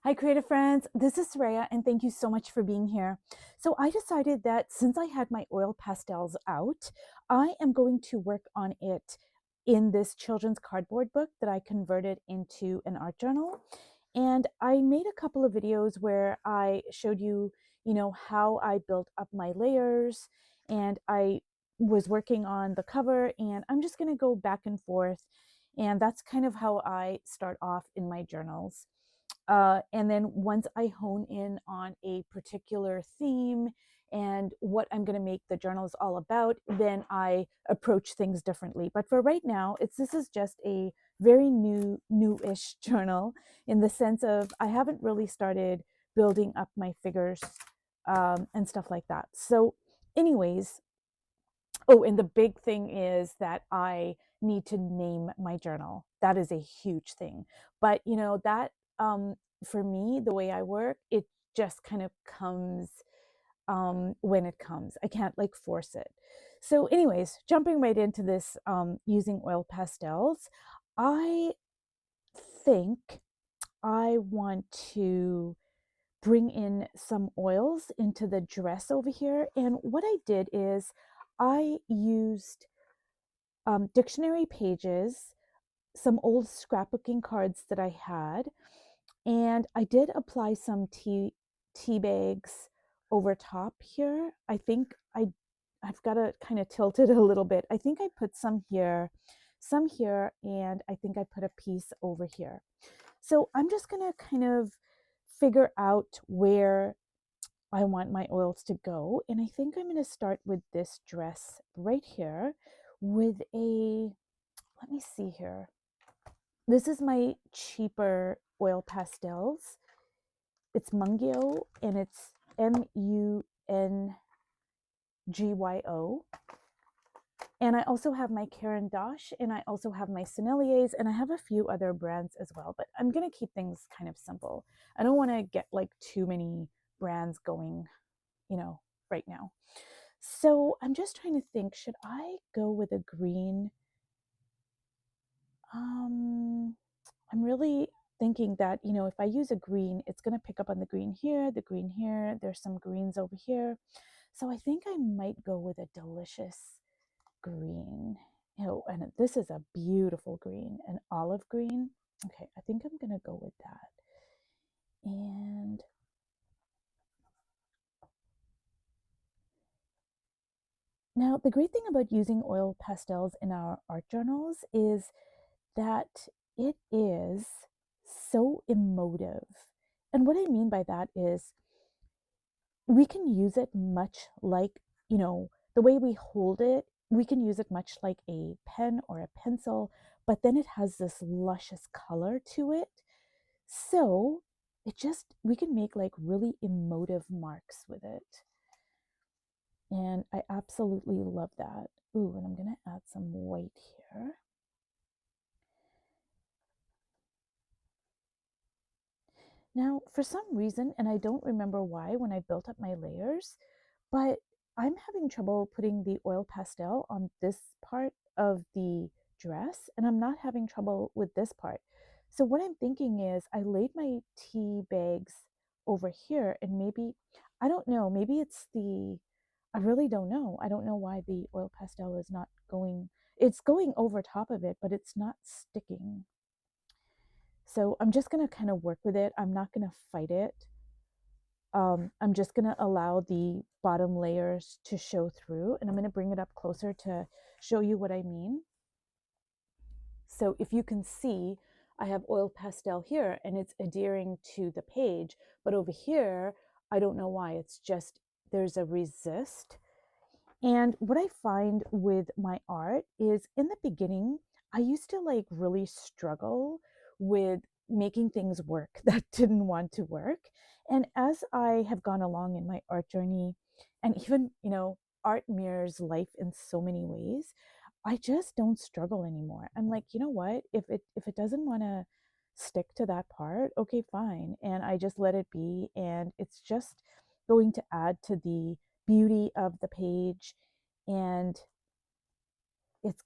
Hi, creative friends. This is Soraya, and thank you so much for being here. So, I decided that since I had my oil pastels out, I am going to work on it in this children's cardboard book that I converted into an art journal. And I made a couple of videos where I showed you, how I built up my layers, and I was working on the cover, and I'm just going to go back and forth. And that's kind of how I start off in my journals. And then once I hone in on a particular theme and what I'm going to make the journals all about, then I approach things differently. But for right now, this is just a very newish journal in the sense of I haven't really started building up my figures and stuff like that. So, anyways, oh, and the big thing is that I need to name my journal. That is a huge thing. But that for me, the way I work, it just kind of comes when it comes. I can't like force it. So, anyways, jumping right into this using oil pastels, I think I want to bring in some oils into the dress over here. And what I did is I used dictionary pages, some old scrapbooking cards that I had, and I did apply some tea bags over top here. I've got to kind of tilt it a little bit. I think I put some here, and I think I put a piece over here. So I'm just gonna kind of figure out where I want my oils to go. And I think I'm going to start with this dress right here with let me see here. This is my cheaper oil pastels. It's Mungyo and it's Mungyo. And I also have my Caran d'Ache and I also have my Senneliers and I have a few other brands as well, but I'm going to keep things kind of simple. I don't want to get like too many brands going, right now. So I'm just trying to think, should I go with a green? Um, I'm really thinking that, if I use a green, it's going to pick up on the green here. There's some greens over here. So I think I might go with a delicious green. Oh, and this is a beautiful green, an olive green. Okay, I think I'm going to go with that. And now the great thing about using oil pastels in our art journals is that it is so emotive. And what I mean by that is we can use it much like, the way we hold it, we can use it much like a pen or a pencil, but then it has this luscious color to it. So we can make like really emotive marks with it. And I absolutely love that. Ooh, and I'm going to add some white here. Now, for some reason, and I don't remember why when I built up my layers, but I'm having trouble putting the oil pastel on this part of the dress, and I'm not having trouble with this part. So what I'm thinking is I laid my tea bags over here, and maybe, I don't know, maybe I really don't know. I don't know why the oil pastel is not going, it's going over top of it, but it's not sticking. So I'm just going to kind of work with it. I'm not going to fight it. I'm just going to allow the bottom layers to show through, and I'm going to bring it up closer to show you what I mean. So if you can see, I have oil pastel here and it's adhering to the page, but over here, I don't know why. It's just, there's a resist. And what I find with my art is in the beginning, I used to like really struggle with making things work that didn't want to work. And as I have gone along in my art journey, and even, art mirrors life in so many ways, I just don't struggle anymore. I'm like, you know what? If it doesn't want to stick to that part, okay, fine. And I just let it be. And it's just going to add to the beauty of the page, and it's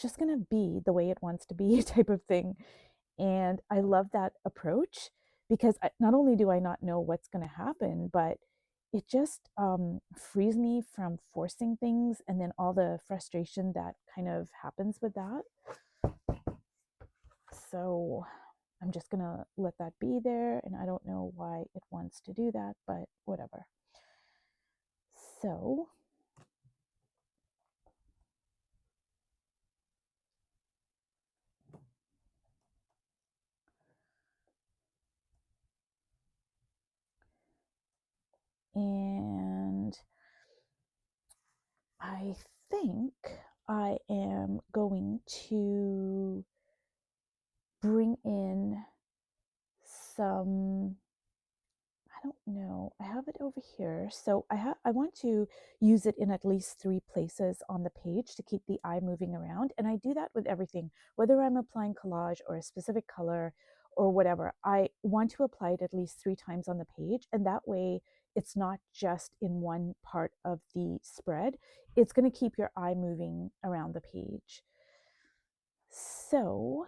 just going to be the way it wants to be type of thing. And I love that approach because not only do I not know what's going to happen, but it just frees me from forcing things and then all the frustration that kind of happens with that. So I'm just going to let that be there. And I don't know why it wants to do that, but whatever. So and I think I am going to bring in some, I don't know, I have it over here. So I want to use it in at least 3 places on the page to keep the eye moving around. And I do that with everything, whether I'm applying collage or a specific color or whatever. I want to apply it at least 3 times on the page. And that way it's not just in one part of the spread. It's going to keep your eye moving around the page. So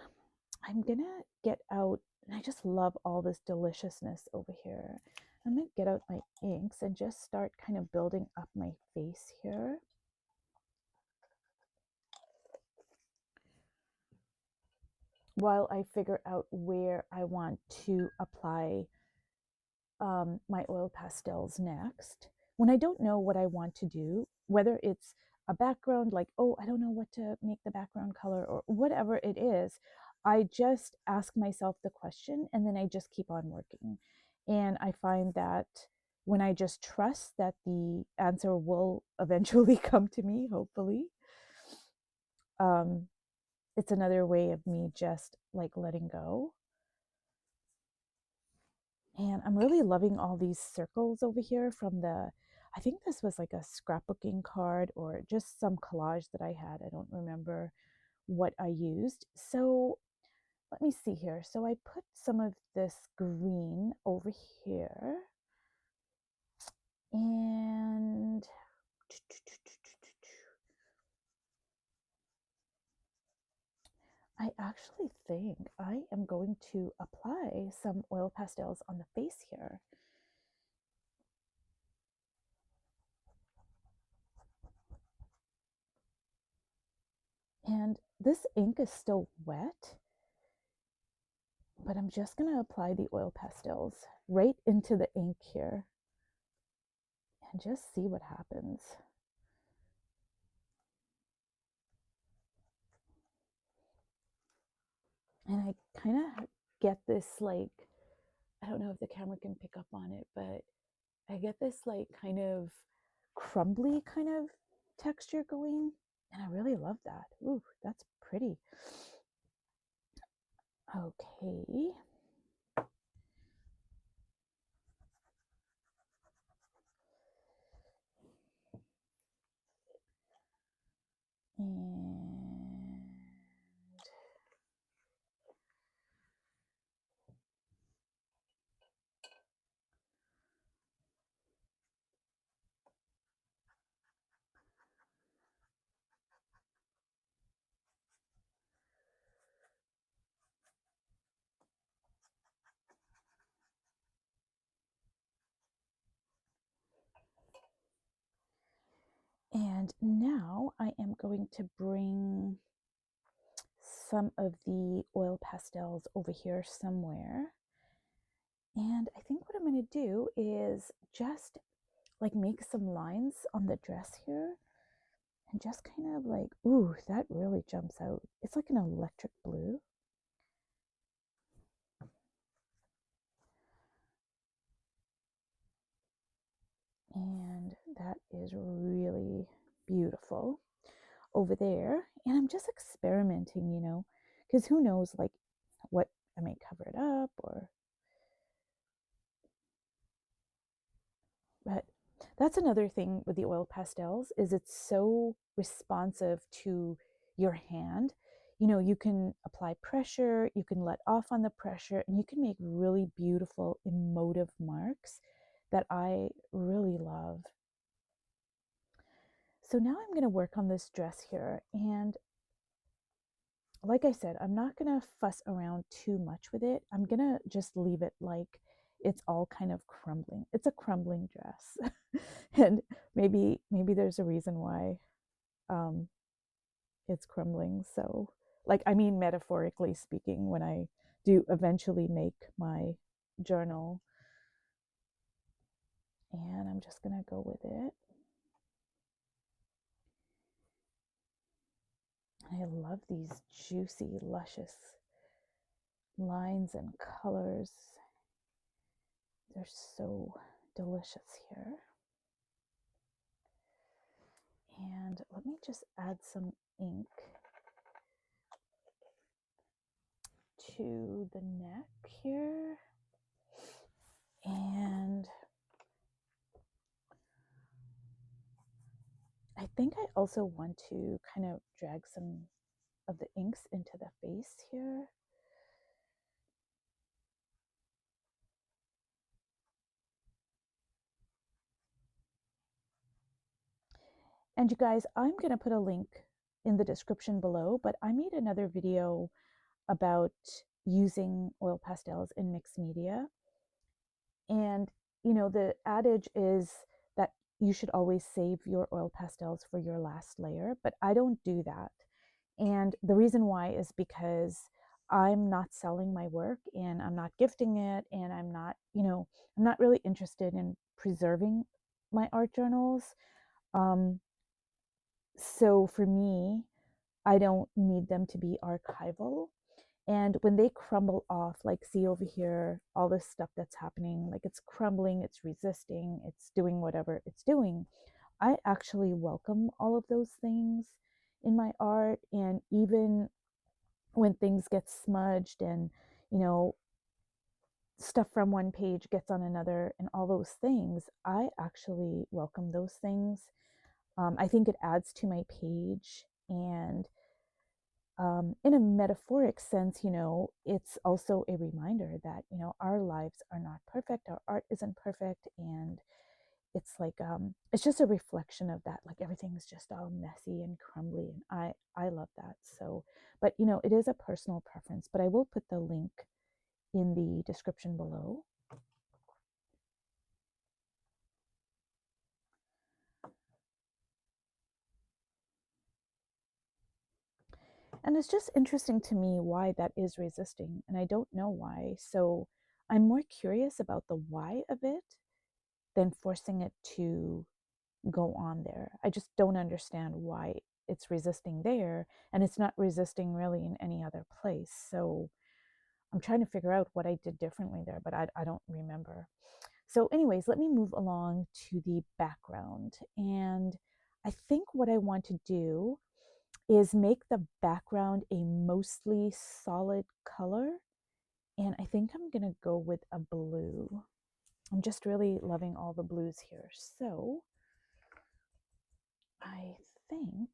I'm gonna get out, and I just love all this deliciousness over here. I'm gonna get out my inks and just start kind of building up my face here. While I figure out where I want to apply my oil pastels next. When I don't know what I want to do, whether it's a background, like, oh, I don't know what to make the background color or whatever it is, I just ask myself the question and then I just keep on working. And I find that when I just trust that the answer will eventually come to me, hopefully, um, it's another way of me just like letting go. And I'm really loving all these circles over here from I think this was like a scrapbooking card or just some collage that I had. I don't remember what I used. So let me see here. So I put some of this green over here. And I actually think I am going to apply some oil pastels on the face here. And this ink is still wet, but I'm just going to apply the oil pastels right into the ink here and just see what happens. And I kind of get this like, I don't know if the camera can pick up on it, but I get this like kind of crumbly kind of texture going. And I really love that. Ooh, that's pretty. Okay. And And now I am going to bring some of the oil pastels over here somewhere. And I think what I'm going to do is just like make some lines on the dress here and just kind of like, ooh, that really jumps out. It's like an electric blue. And that is really beautiful over there. And I'm just experimenting, because who knows, like, what I may cover it up or, but that's another thing with the oil pastels is it's so responsive to your hand. You can apply pressure, you can let off on the pressure, and you can make really beautiful emotive marks that I really love. So now I'm going to work on this dress here, and like I said, I'm not going to fuss around too much with it. I'm going to just leave it like it's all kind of crumbling. It's a crumbling dress. And maybe there's a reason why um, it's crumbling. So, like, I mean, metaphorically speaking, when I do eventually make my journal, and I'm just going to go with it. I love these juicy, luscious lines and colors. They're so delicious here. And let me just add some ink to the neck here. And I think I also want to kind of drag some of the inks into the face here. And you guys, I'm going to put a link in the description below, but I made another video about using oil pastels in mixed media. And, you know, the adage is that you should always save your oil pastels for your last layer, but I don't do that. And the reason why is because I'm not selling my work and I'm not gifting it, and I'm not, I'm not really interested in preserving my art journals. So for me, I don't need them to be archival. And when they crumble off, like see over here, all this stuff that's happening, like it's crumbling, it's resisting, it's doing whatever it's doing, I actually welcome all of those things in my art. And even when things get smudged and, you know, stuff from one page gets on another and all those things, I actually welcome those things. I think it adds to my page. And in a metaphoric sense, it's also a reminder that, our lives are not perfect, our art isn't perfect. And it's like, it's just a reflection of that. Like everything is just all messy and crumbly. And I love that. So, but, it is a personal preference, but I will put the link in the description below. And it's just interesting to me why that is resisting, and I don't know why. So I'm more curious about the why of it than forcing it to go on there. I just don't understand why it's resisting there, and it's not resisting really in any other place. So I'm trying to figure out what I did differently there, but I don't remember. So anyways, let me move along to the background. And I think what I want to do is make the background a mostly solid color. And I think I'm going to go with a blue. I'm just really loving all the blues here. So I think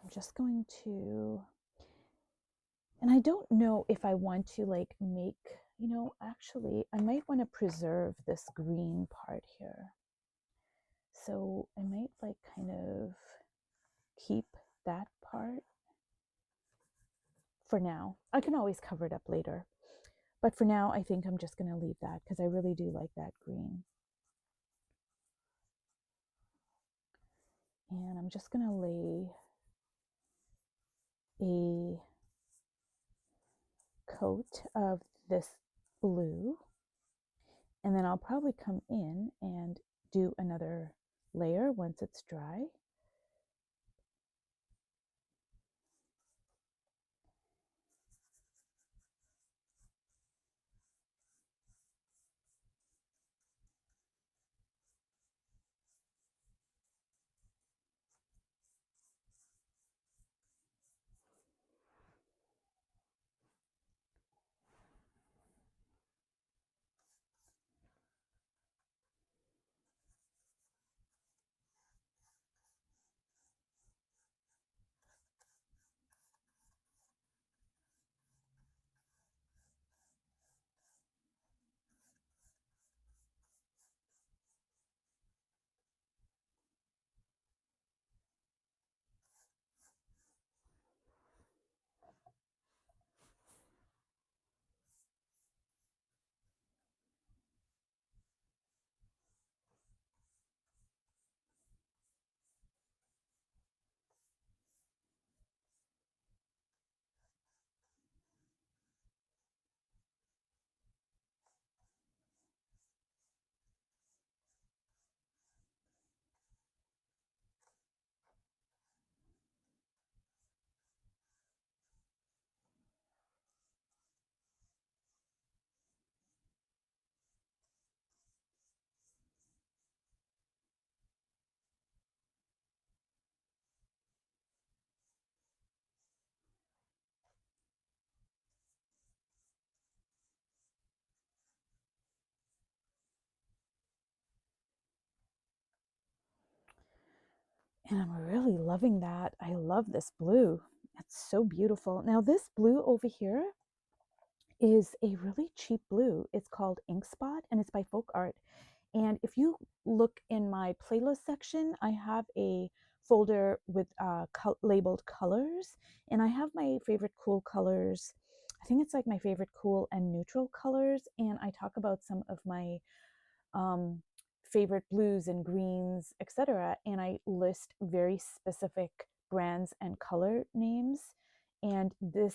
I'm just going to, and I don't know if I want to like make, actually I might want to preserve this green part here. So I might like kind of keep that part for now. I can always cover it up later. But for now, I think I'm just going to leave that because I really do like that green. And I'm just going to lay a coat of this blue. And then I'll probably come in and do another layer once it's dry. And I'm really loving that. I love this blue. It's so beautiful. Now this blue over here is a really cheap blue. It's called Ink Spot and it's by Folk Art. And if you look in my playlist section, I have a folder with labeled colors, and I have my favorite cool colors. I think it's like my favorite cool and neutral colors, and I talk about some of my um, favorite blues and greens, etc. And I list very specific brands and color names. And this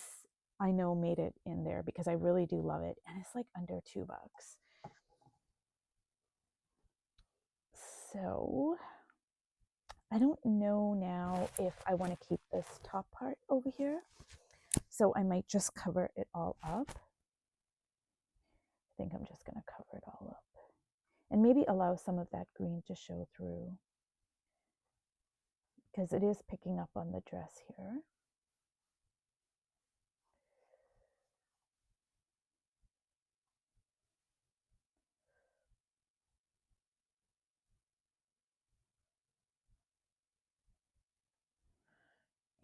I know made it in there because I really do love it. And it's like under $2. So I don't know now if I want to keep this top part over here. So I might just cover it all up. I think I'm just going to cover it all up. And maybe allow some of that green to show through, because it is picking up on the dress here.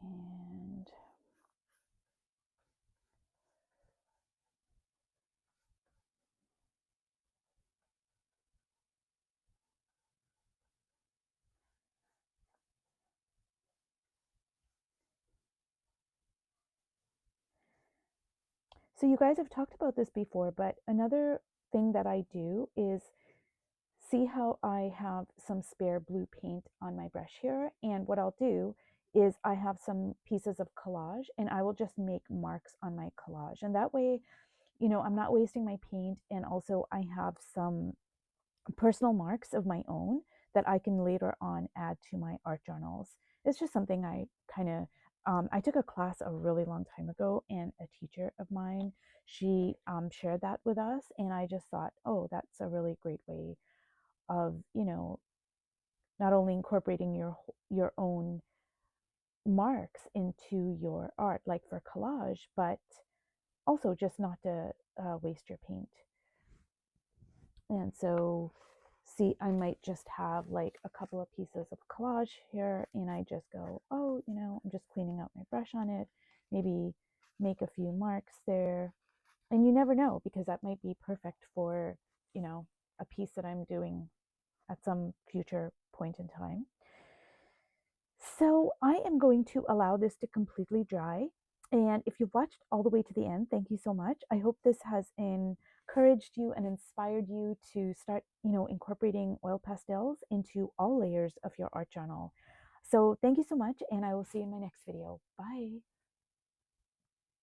And so you guys have talked about this before, but another thing that I do is see how I have some spare blue paint on my brush here. And what I'll do is I have some pieces of collage and I will just make marks on my collage. And that way, you know, I'm not wasting my paint. And also I have some personal marks of my own that I can later on add to my art journals. It's just something I kind of I took a class a really long time ago, and a teacher of mine, she shared that with us, and I just thought, oh, that's a really great way of, you know, not only incorporating your own marks into your art, like for collage, but also just not to waste your paint. And so, see, I might just have like a couple of pieces of collage here, and I just go, oh, you know, I'm just cleaning out my brush on it, maybe make a few marks there. And you never know, because that might be perfect for, you know, a piece that I'm doing at some future point in time. So I am going to allow this to completely dry. And if you've watched all the way to the end, thank you so much. I hope this has encouraged you and inspired you to start, you know, incorporating oil pastels into all layers of your art journal. So thank you so much, and I will see you in my next video. Bye.